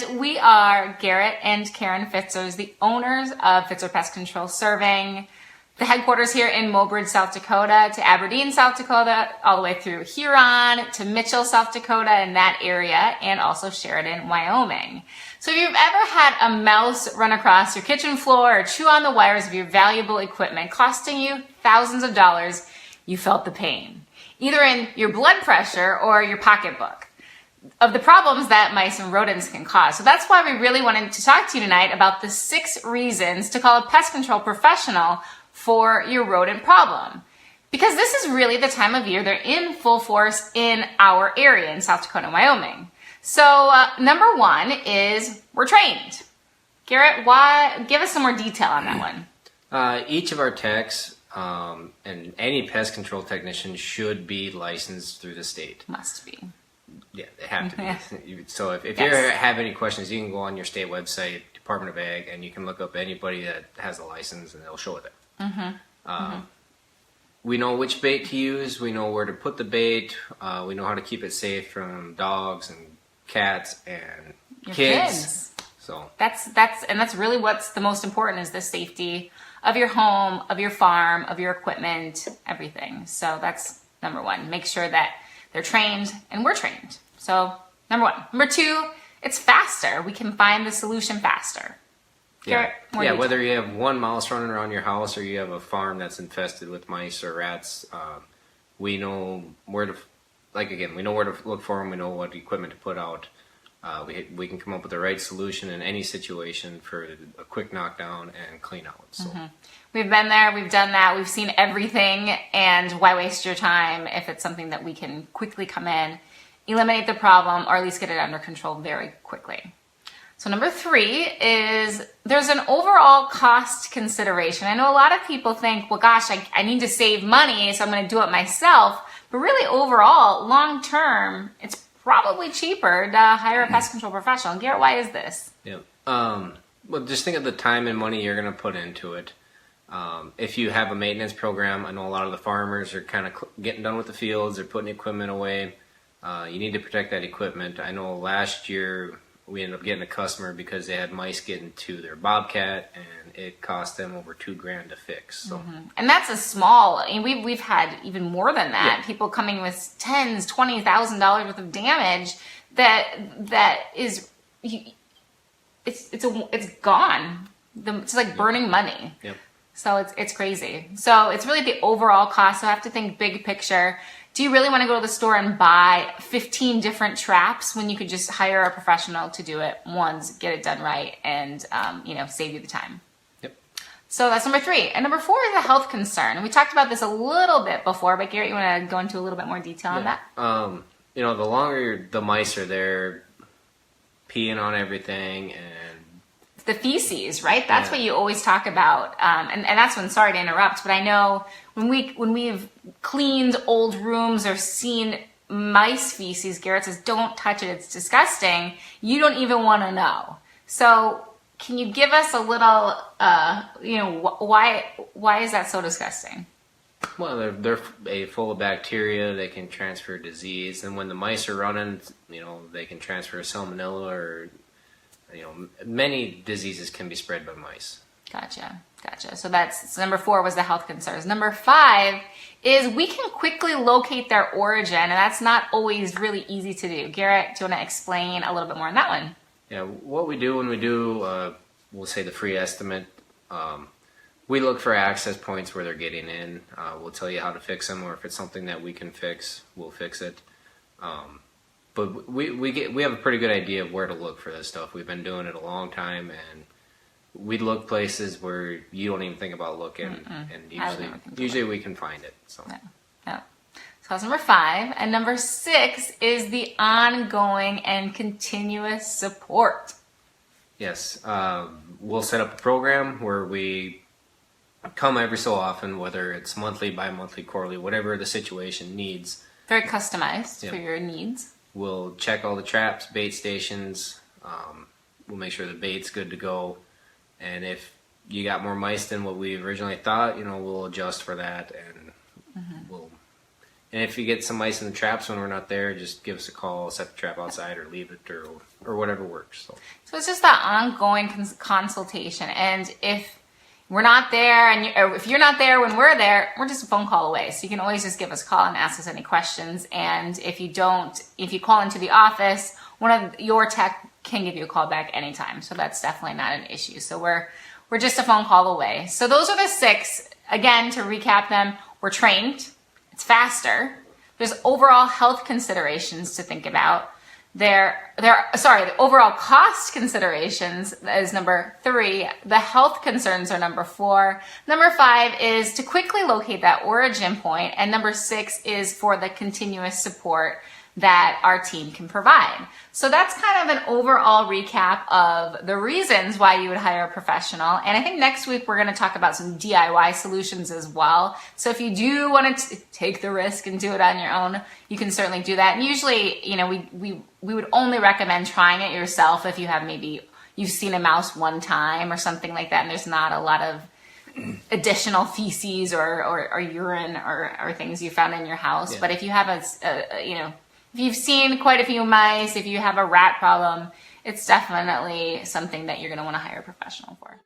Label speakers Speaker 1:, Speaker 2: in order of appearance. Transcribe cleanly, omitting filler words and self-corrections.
Speaker 1: And we are Garrett and Karen Pfitzers, the owners of Pfitzer Pest Control, serving the headquarters here in Mobridge, South Dakota, to Aberdeen, South Dakota, all the way through Huron, to Mitchell, South Dakota, in that area, and also Sheridan, Wyoming. So if you've ever had a mouse run across your kitchen floor or chew on the wires of your valuable equipment, costing you thousands of dollars, you felt the pain, either in your blood pressure or your pocketbook, of the problems that mice and rodents can cause. So that's why we really wanted to talk to you tonight about the 6 reasons to call a pest control professional for your rodent problem. Because this is really the time of year they're in full force in our area in South Dakota and Wyoming. So number 1 is we're trained. Garrett, give us some more detail on that one.
Speaker 2: Each of our techs and any pest control technician should be licensed through the state.
Speaker 1: Must be.
Speaker 2: Yeah, they have to be.
Speaker 1: Yeah.
Speaker 2: So if
Speaker 1: Yes.
Speaker 2: you have any questions, you can go on your state website, Department of Ag, and you can look up anybody that has a license, and they'll show it there. We know which bait to use. We know where to put the bait. We know how to keep it safe from dogs and cats and
Speaker 1: Your
Speaker 2: kids. So
Speaker 1: that's really what's the most important, is the safety of your home, of your farm, of your equipment, everything. So that's number 1. Make sure that they're trained and we're trained. So number 1. Number 2, it's faster. We can find the solution faster.
Speaker 2: yeah,
Speaker 1: Garrett,
Speaker 2: whether you have one mouse running around your house or you have a farm that's infested with mice or rats, we know where to. We know where to look for them. We know what equipment to put out. We can come up with the right solution in any situation for a quick knockdown and clean out. So.
Speaker 1: We've been there, we've done that, we've seen everything, and why waste your time if it's something that we can quickly come in, eliminate the problem, or at least get it under control very quickly. So number 3 is there's an overall cost consideration. I know a lot of people think, well, gosh, I need to save money, so I'm going to do it myself. But really, overall, long term, it's probably cheaper to hire a pest control professional. Garrett, why is this?
Speaker 2: Yeah. Well, just think of the time and money you're going to put into it. If you have a maintenance program, I know a lot of the farmers are kind of getting done with the fields. They're putting equipment away. You need to protect that equipment. I know last year we ended up getting a customer because they had mice get into their bobcat, and it cost them over $2,000 to fix. So.
Speaker 1: And that's a small. I mean, we've had even more than that.
Speaker 2: Yeah.
Speaker 1: People coming with $20,000 worth of damage. That is, it's gone. It's like burning money.
Speaker 2: Yep.
Speaker 1: So it's crazy. So it's really the overall cost. So I have to think big picture. Do you really want to go to the store and buy 15 different traps when you could just hire a professional to do it once, get it done right, and save you the time?
Speaker 2: Yep.
Speaker 1: So that's number 3. And number 4 is a health concern. And we talked about this a little bit before, but Garrett, you want to go into a little bit more detail on that?
Speaker 2: The longer the mice are there, peeing on everything and
Speaker 1: the feces, right? That's what you always talk about. And that's when, sorry to interrupt, but I know when we've cleaned old rooms or seen mice feces, Garrett says, don't touch it, it's disgusting. You don't even want to know. So can you give us a little, why is that so disgusting?
Speaker 2: Well, they're full of bacteria. They can transfer disease. And when the mice are running, they can transfer salmonella or many diseases can be spread by mice.
Speaker 1: Gotcha. So number 4 was the health concerns. Number 5 is we can quickly locate their origin, and that's not always really easy to do. Garrett, do you want to explain a little bit more on that one?
Speaker 2: Yeah, what we do when we do, we'll say the free estimate, we look for access points where they're getting in. We'll tell you how to fix them, or if it's something that we can fix, we'll fix it. But we have a pretty good idea of where to look for this stuff. We've been doing it a long time, and we look places where you don't even think about looking, and usually we can find it. So.
Speaker 1: Yeah. So that's number 5. And number 6 is the ongoing and continuous support.
Speaker 2: Yes. We'll set up a program where we come every so often, whether it's monthly, bi-monthly, quarterly, whatever the situation needs.
Speaker 1: Very customized for your needs.
Speaker 2: We'll check all the traps, bait stations. We'll make sure the bait's good to go. And if you got more mice than what we originally thought, we'll adjust for that, and we'll And if you get some mice in the traps when we're not there, just give us a call, set the trap outside, or leave it, or whatever works.
Speaker 1: So it's just that ongoing consultation. And if we're not there, or if you're not there when we're there, we're just a phone call away. So you can always just give us a call and ask us any questions. And if you call into the office, one of your tech can give you a call back anytime. So that's definitely not an issue. So we're just a phone call away. So those are the 6. Again, to recap them, we're trained. It's faster. There's overall health considerations to think about. The overall cost considerations is number 3. The health concerns are number 4. Number 5 is to quickly locate that origin point. And number 6 is for the continuous support that our team can provide. So that's kind of an overall recap of the reasons why you would hire a professional. And I think next week we're going to talk about some DIY solutions as well. So if you do want to take the risk and do it on your own, you can certainly do that. And usually, we would only recommend trying it yourself if you have you've seen a mouse one time or something like that, and there's not a lot of additional feces or urine or things you found in your house. Yeah. But if you have if you've seen quite a few mice, if you have a rat problem, it's definitely something that you're going to want to hire a professional for.